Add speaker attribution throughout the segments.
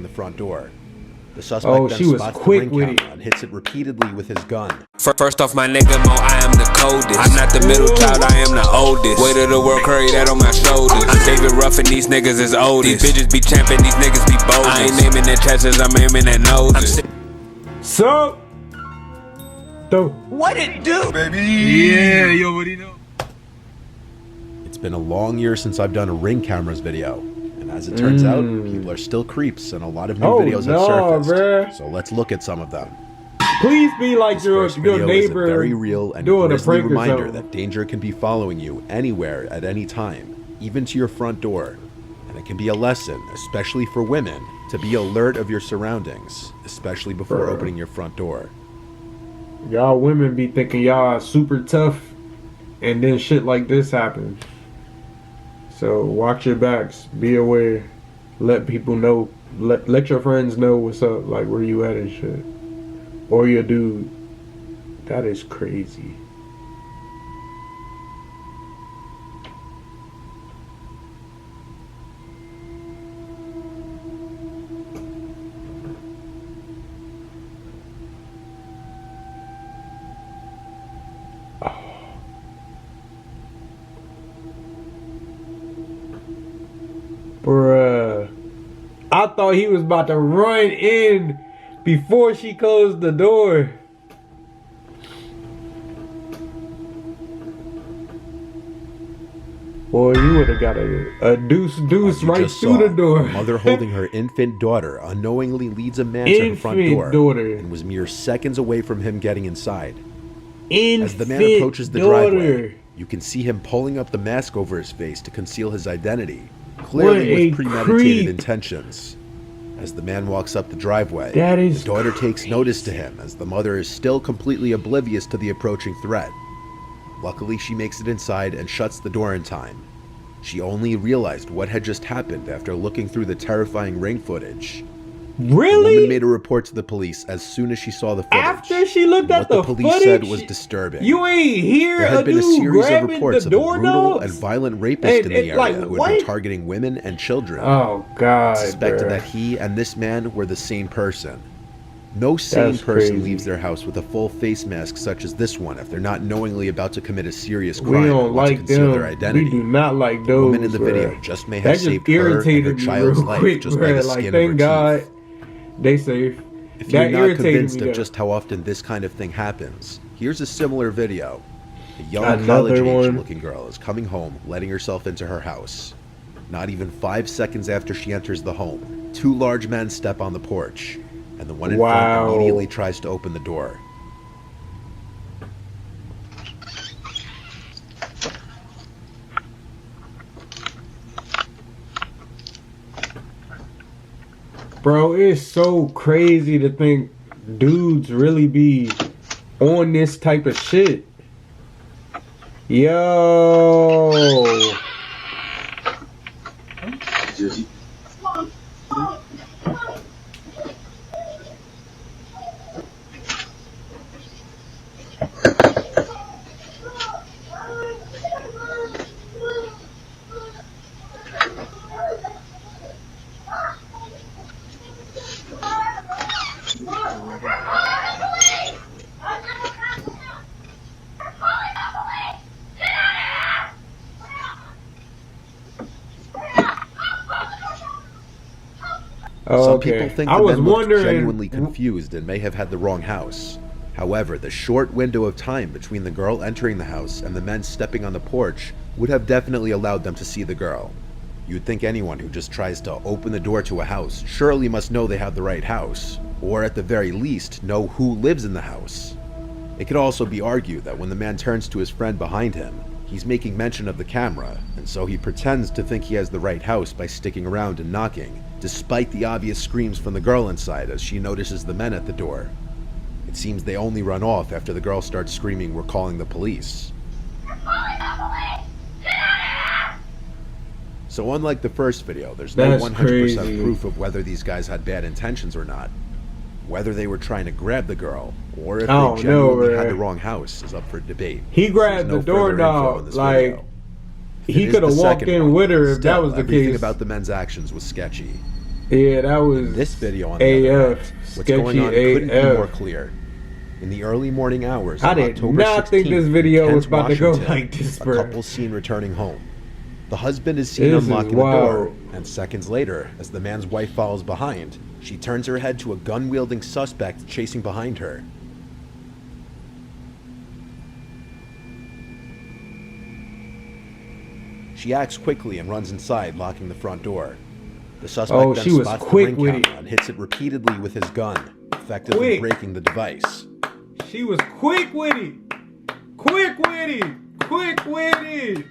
Speaker 1: the front door. The suspect then spots the ring camera and hits it repeatedly with his gun.
Speaker 2: First off, my nigga Mo, I am the coldest. I'm not the middle child, I am the oldest. Weight of the world, carry that on my shoulders. I'm David Ruff and these niggas is oldest. These bitches be champing, these niggas be bold. I ain't aiming at chesters, I'm aiming at noses.
Speaker 3: So,
Speaker 2: what it do, baby?
Speaker 3: Yeah, you already know.
Speaker 1: It's been a long year since I've done a ring cameras video. And as it turns out, people are still creeps and a lot of new videos have surfaced.
Speaker 3: Bruh.
Speaker 1: So let's look at some of them.
Speaker 3: Please be like your neighbor
Speaker 1: is a very real and
Speaker 3: doing a
Speaker 1: grisly
Speaker 3: prank
Speaker 1: reminder that danger can be following you anywhere at any time, even to your front door. And it can be a lesson, especially for women, to be alert of your surroundings, especially before opening your front door.
Speaker 3: Y'all women be thinking y'all super tough, and then shit like this happens. So watch your backs, be aware, let people know, let your friends know what's up, like where you at and shit. Or your dude. That is crazy. Bruh. I thought he was about to run in before she closed the door. Boy, you would have got a deuce right through the door.
Speaker 1: A mother holding her infant daughter unknowingly leads a man to her front door and was mere seconds away from him getting inside. As the man approaches the driveway, you can see him pulling up the mask over his face to conceal his identity, clearly with premeditated intentions. As the man walks up the driveway, the daughter takes notice to him as the mother is still completely oblivious to the approaching threat. Luckily, she makes it inside and shuts the door in time. She only realized what had just happened after looking through the terrifying ring footage.
Speaker 3: Really?
Speaker 1: The woman made a report to the police as soon as she saw the footage.
Speaker 3: After she looked at the
Speaker 1: footage, what the police said was disturbing.
Speaker 3: You ain't hear
Speaker 1: there had been a series of reports of a brutal and
Speaker 3: dogs?
Speaker 1: violent rapist in the area who had been targeting women and children.
Speaker 3: Oh God!
Speaker 1: Suspected that he and this man were the same person. No sane person leaves their house with a full face mask such as this one if they're not knowingly about to commit a serious crime.
Speaker 3: We don't like
Speaker 1: to conceal
Speaker 3: them.
Speaker 1: their identity.
Speaker 3: We do not like those.
Speaker 1: The woman in the video just may have saved her and her child's life just by the skin of her
Speaker 3: thank God.
Speaker 1: teeth.
Speaker 3: They safe.
Speaker 1: If you're not convinced of just how often this kind of thing happens, here's a similar video. A young college-age looking girl is coming home, letting herself into her house. Not even 5 seconds after she enters the home, two large men step on the porch, and the one in front immediately tries to open the door.
Speaker 3: Bro, it's so crazy to think dudes really be on this type of shit. Yo.
Speaker 1: Some people think the men looked genuinely confused and may have had the wrong house. However, the short window of time between the girl entering the house and the men stepping on the porch would have definitely allowed them to see the girl. You'd think anyone who just tries to open the door to a house surely must know they have the right house, or at the very least, know who lives in the house. It could also be argued that when the man turns to his friend behind him, he's making mention of the camera, and so he pretends to think he has the right house by sticking around and knocking, despite the obvious screams from the girl inside as she notices the men at the door. It seems they only run off after the girl starts screaming, "We're calling the police." So unlike the first video, there's no 100% proof of whether these guys had bad intentions or not. Whether they were trying to grab the girl, or if they genuinely had the wrong house is up for debate.
Speaker 3: He grabbed the doorknob, like, he could have walked in with her if that was the case.
Speaker 1: Everything about the men's actions was sketchy.
Speaker 3: Yeah, that was
Speaker 1: this video on the other hand, what's going on couldn't be
Speaker 3: AF.
Speaker 1: more clear. In the early morning hours
Speaker 3: I
Speaker 1: of
Speaker 3: did
Speaker 1: October
Speaker 3: not
Speaker 1: 16th,
Speaker 3: think this video
Speaker 1: in
Speaker 3: was
Speaker 1: Kent,
Speaker 3: about to go
Speaker 1: Washington,
Speaker 3: like this,
Speaker 1: a
Speaker 3: bro.
Speaker 1: couple seen returning home. The husband is seen
Speaker 3: This is
Speaker 1: unlocking the door,
Speaker 3: wild.
Speaker 1: and seconds later, as the man's wife follows behind, she turns her head to a gun-wielding suspect chasing behind her. She acts quickly and runs inside, locking the front door. The suspect then
Speaker 3: she was
Speaker 1: spots the
Speaker 3: quick
Speaker 1: ring
Speaker 3: with it.
Speaker 1: camera and hits it repeatedly with his gun, effectively breaking the device.
Speaker 3: She was quick with it. Quick with it. Quick with it.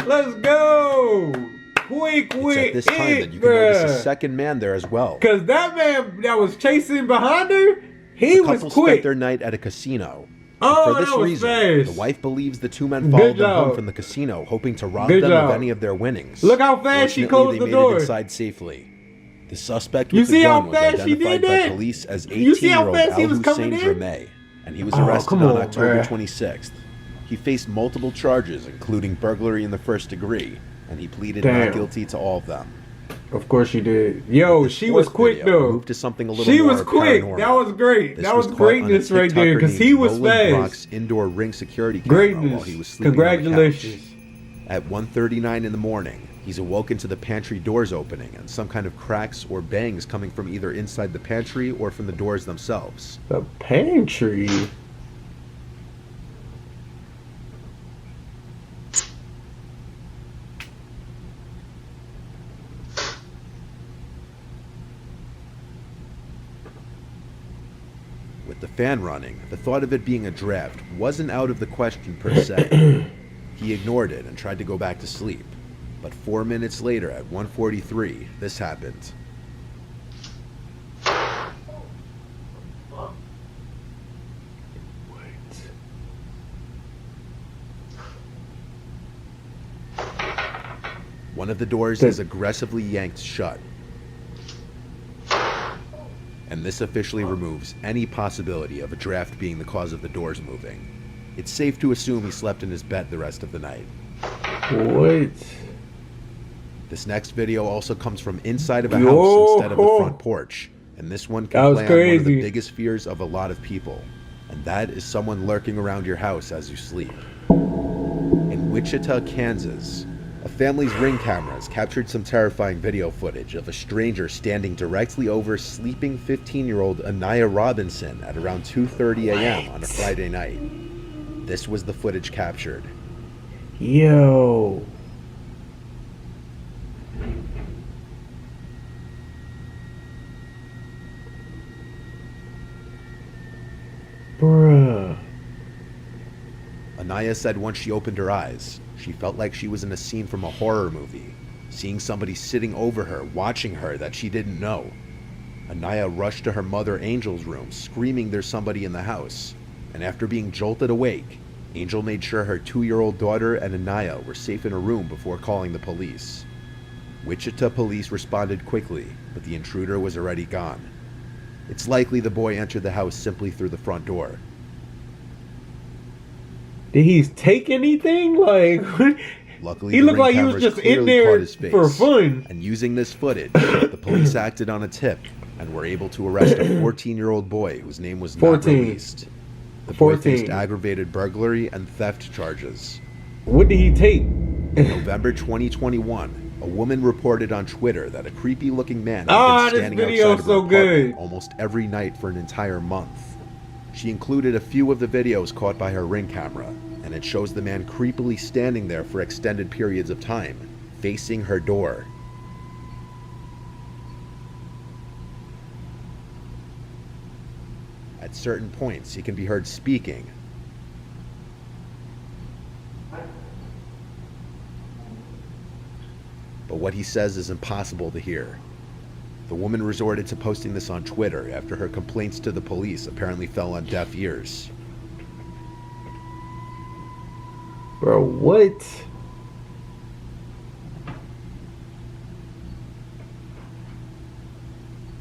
Speaker 3: Let's go. Quick with it.
Speaker 1: It's at this time that you can notice a second man there as well.
Speaker 3: Because that man that was chasing behind her, he
Speaker 1: The
Speaker 3: was
Speaker 1: couple
Speaker 3: quick.
Speaker 1: spent their night at a casino.
Speaker 3: Oh,
Speaker 1: For this
Speaker 3: that was
Speaker 1: reason,
Speaker 3: fast.
Speaker 1: the wife believes the two men followed them home
Speaker 3: job.
Speaker 1: from the casino, hoping to rob
Speaker 3: Good
Speaker 1: them
Speaker 3: job.
Speaker 1: of any of their winnings.
Speaker 3: Look how fast she
Speaker 1: Fortunately,
Speaker 3: closed the
Speaker 1: they
Speaker 3: door.
Speaker 1: made it inside safely. The suspect
Speaker 3: You
Speaker 1: with
Speaker 3: see
Speaker 1: the
Speaker 3: how
Speaker 1: gun was
Speaker 3: fast she
Speaker 1: identified
Speaker 3: did
Speaker 1: by
Speaker 3: that?
Speaker 1: police as
Speaker 3: You see how
Speaker 1: 18-year-old
Speaker 3: fast he was coming
Speaker 1: Al-Hussein
Speaker 3: in?
Speaker 1: Drameh, and he was
Speaker 3: Oh,
Speaker 1: arrested
Speaker 3: come
Speaker 1: on
Speaker 3: on,
Speaker 1: October
Speaker 3: bruh.
Speaker 1: 26th. He faced multiple charges, including burglary in the first degree, and he pleaded
Speaker 3: Damn.
Speaker 1: not guilty to all of them.
Speaker 3: Of course she did. Yo,
Speaker 1: With
Speaker 3: she
Speaker 1: this
Speaker 3: was
Speaker 1: fourth
Speaker 3: quick
Speaker 1: video,
Speaker 3: though.
Speaker 1: Move to something a little
Speaker 3: She
Speaker 1: more
Speaker 3: was quick.
Speaker 1: paranormal.
Speaker 3: That was great.
Speaker 1: This
Speaker 3: That was
Speaker 1: caught on a
Speaker 3: greatness right there
Speaker 1: TikToker
Speaker 3: because he
Speaker 1: named
Speaker 3: was
Speaker 1: Roland
Speaker 3: fast.
Speaker 1: Brock's indoor ring security camera while
Speaker 3: Greatness.
Speaker 1: he was sleeping on the couch.
Speaker 3: Congratulations.
Speaker 1: At 1:39 in the morning, he's awoken to the pantry doors opening and some kind of cracks or bangs coming from either inside the pantry or from the doors themselves.
Speaker 3: The pantry.
Speaker 1: With the fan running, the thought of it being a draft wasn't out of the question per se. He ignored it and tried to go back to sleep. But 4 minutes later, at 1:43, this happened. One of the doors is aggressively yanked shut. And this officially removes any possibility of a draft being the cause of the doors moving. It's safe to assume he slept in his bed the rest of the night.
Speaker 3: What?
Speaker 1: This next video also comes from inside of a house instead of the front porch. And this one can play on one of the biggest fears of a lot of people. And that is someone lurking around your house as you sleep. In Wichita, Kansas, a family's Ring cameras captured some terrifying video footage of a stranger standing directly over sleeping 15-year-old Anaya Robinson at around 2:30 a.m. on a Friday night. This was the footage captured.
Speaker 3: Yo. Bruh.
Speaker 1: Anaya said once she opened her eyes, she felt like she was in a scene from a horror movie, seeing somebody sitting over her, watching her that she didn't know. Anaya rushed to her mother Angel's room, screaming there's somebody in the house. And after being jolted awake, Angel made sure her 2-year-old daughter and Anaya were safe in a room before calling the police. Wichita police responded quickly, but the intruder was already gone. It's likely the boy entered the house simply through the front door.
Speaker 3: Did he take anything? Like,
Speaker 1: Luckily,
Speaker 3: he
Speaker 1: the
Speaker 3: looked
Speaker 1: Ring
Speaker 3: like he was
Speaker 1: cameras
Speaker 3: just in
Speaker 1: clearly
Speaker 3: there
Speaker 1: caught his face.
Speaker 3: for fun.
Speaker 1: And using this footage, the police acted on a tip and were able to arrest a 14-year-old boy whose name was not
Speaker 3: 14.
Speaker 1: released. The boy
Speaker 3: 14.
Speaker 1: faced aggravated burglary and theft charges.
Speaker 3: What did he take?
Speaker 1: In November 2021, a woman reported on Twitter that a creepy-looking man
Speaker 3: Ah,
Speaker 1: had been
Speaker 3: this
Speaker 1: standing
Speaker 3: video's
Speaker 1: outside of her
Speaker 3: so
Speaker 1: apartment
Speaker 3: good.
Speaker 1: almost every night for an entire month. She included a few of the videos caught by her Ring camera, and it shows the man creepily standing there for extended periods of time, facing her door. At certain points, he can be heard speaking. But what he says is impossible to hear. The woman resorted to posting this on Twitter after her complaints to the police apparently fell on deaf ears.
Speaker 3: Bro, what?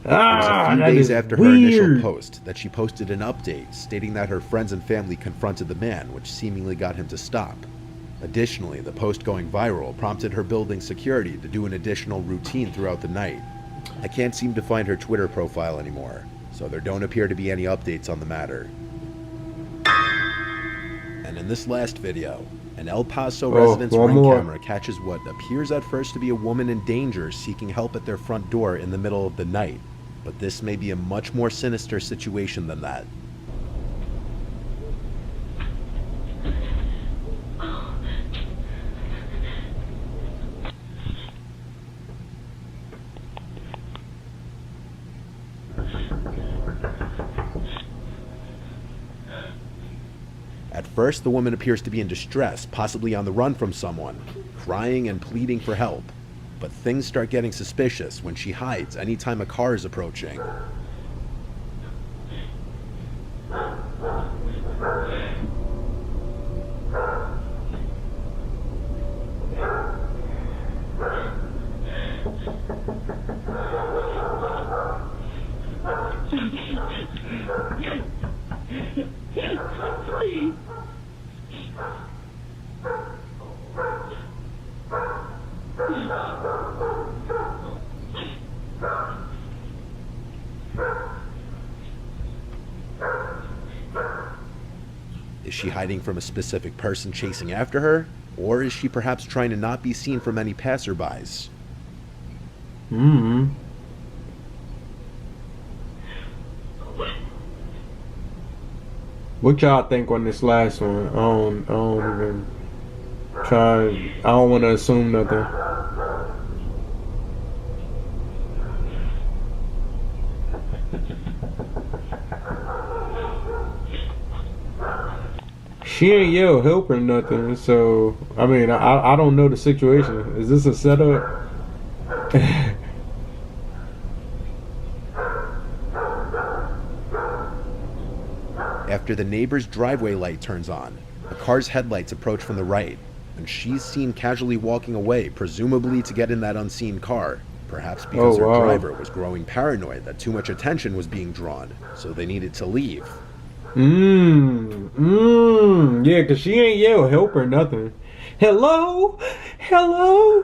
Speaker 1: It was a few
Speaker 3: that
Speaker 1: days
Speaker 3: is
Speaker 1: after her
Speaker 3: weird.
Speaker 1: initial post that she posted an update stating that her friends and family confronted the man, which seemingly got him to stop. Additionally, the post going viral prompted her building security to do an additional routine throughout the night, I can't seem to find her Twitter profile anymore, so there don't appear to be any updates on the matter. And in this last video, an El Paso resident's ring camera catches what appears at first to be a woman in danger seeking help at their front door in the middle of the night. But this may be a much more sinister situation than that. At first, the woman appears to be in distress, possibly on the run from someone, crying and pleading for help. But things start getting suspicious when she hides anytime a car is approaching. Is she hiding from a specific person chasing after her? Or is she perhaps trying to not be seen from any passerbys?
Speaker 3: What y'all think on this last one? I don't even try. I don't want to assume nothing. She ain't yell help or nothing, so I mean I don't know the situation. Is this a setup?
Speaker 1: After the neighbor's driveway light turns on, a car's headlights approach from the right, and she's seen casually walking away, presumably to get in that unseen car. Perhaps because her driver was growing paranoid that too much attention was being drawn, so they needed to leave.
Speaker 3: Yeah, cause she ain't yell help or nothing. Hello? Hello?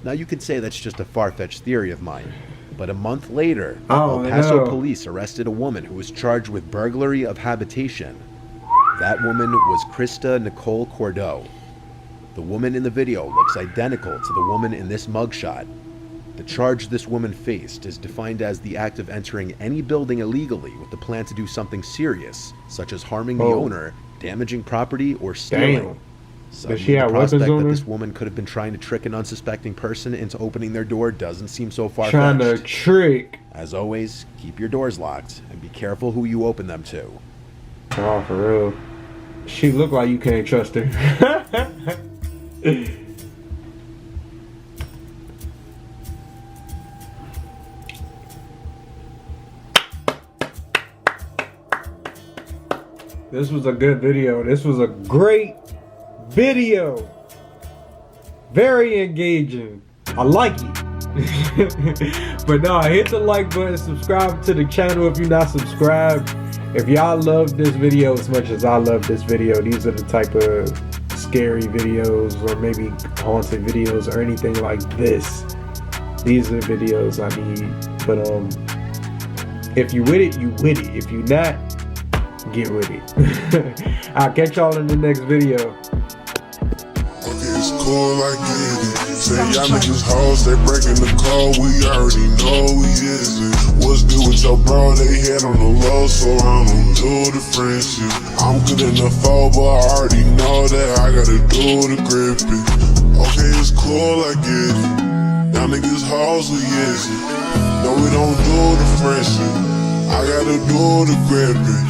Speaker 1: Now you could say that's just a far-fetched theory of mine, but a month later, El Paso police arrested a woman who was charged with burglary of habitation. That woman was Krista Nicole Cordeaux. The woman in the video looks identical to the woman in this mugshot. The charge this woman faced is defined as the act of entering any building illegally with the plan to do something serious, such as harming the owner, damaging property, or stealing. Suddenly, the prospect that this woman could have been trying to trick an unsuspecting person into opening their door doesn't seem so far-fetched.
Speaker 3: Trying to trick.
Speaker 1: As always, keep your doors locked and be careful who you open them to.
Speaker 3: Oh, for real. She look like you can't trust her. This was a good video. This was a great video. Very engaging. I like it. But no, hit the like button, subscribe to the channel if you're not subscribed. If y'all love this video as much as I love this video, these are the type of scary videos or maybe haunted videos or anything like this. These are the videos I need. But if you with it, you with it. If you not, get with it. I'll catch y'all in the next video.
Speaker 4: It's cool, I get it. Say y'all niggas hoes, they breaking the code. We already know we is it. What's good with your bro? They head on the low, so I don't do the friendship. I'm good enough for, but I already know that I gotta do the gripping. Okay, it's cool, I get it. Y'all niggas hoes, we is it. No, we don't do the friendship. I gotta do the gripping.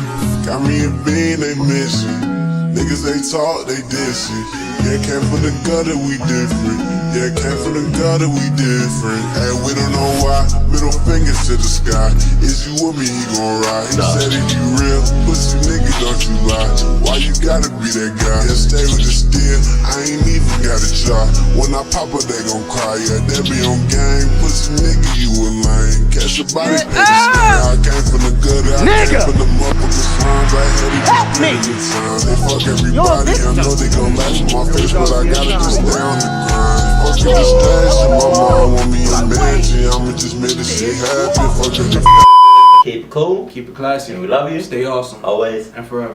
Speaker 4: Got me a bean, they missing. Niggas, they talk, they diss it. Yeah, came from the gutter, we different. Yeah, came from the gutter, we different. Hey, we don't know why. Middle fingers to the sky. Is you with me, he gon' ride. He said if you real, pussy nigga, don't you lie. Why you gotta be that guy? Yeah, stay with the steel. I ain't even gotta try. When I pop up, they gon' cry. Yeah, they be on game. Pussy nigga, you a lame. Catch a body, pay the sky. I came from the gutter, I came from the motherfucking slums. I had it just million times. They fuck everybody, I know they gon' laugh in my face, but I gotta just stay on the grind. Fuck it, the stash. And my mom want me a mansion. I'ma just make this shit happen. Fuck it.
Speaker 5: Keep it cool.
Speaker 6: Keep it classy.
Speaker 5: And we love you.
Speaker 6: Stay awesome.
Speaker 5: Always.
Speaker 6: And forever.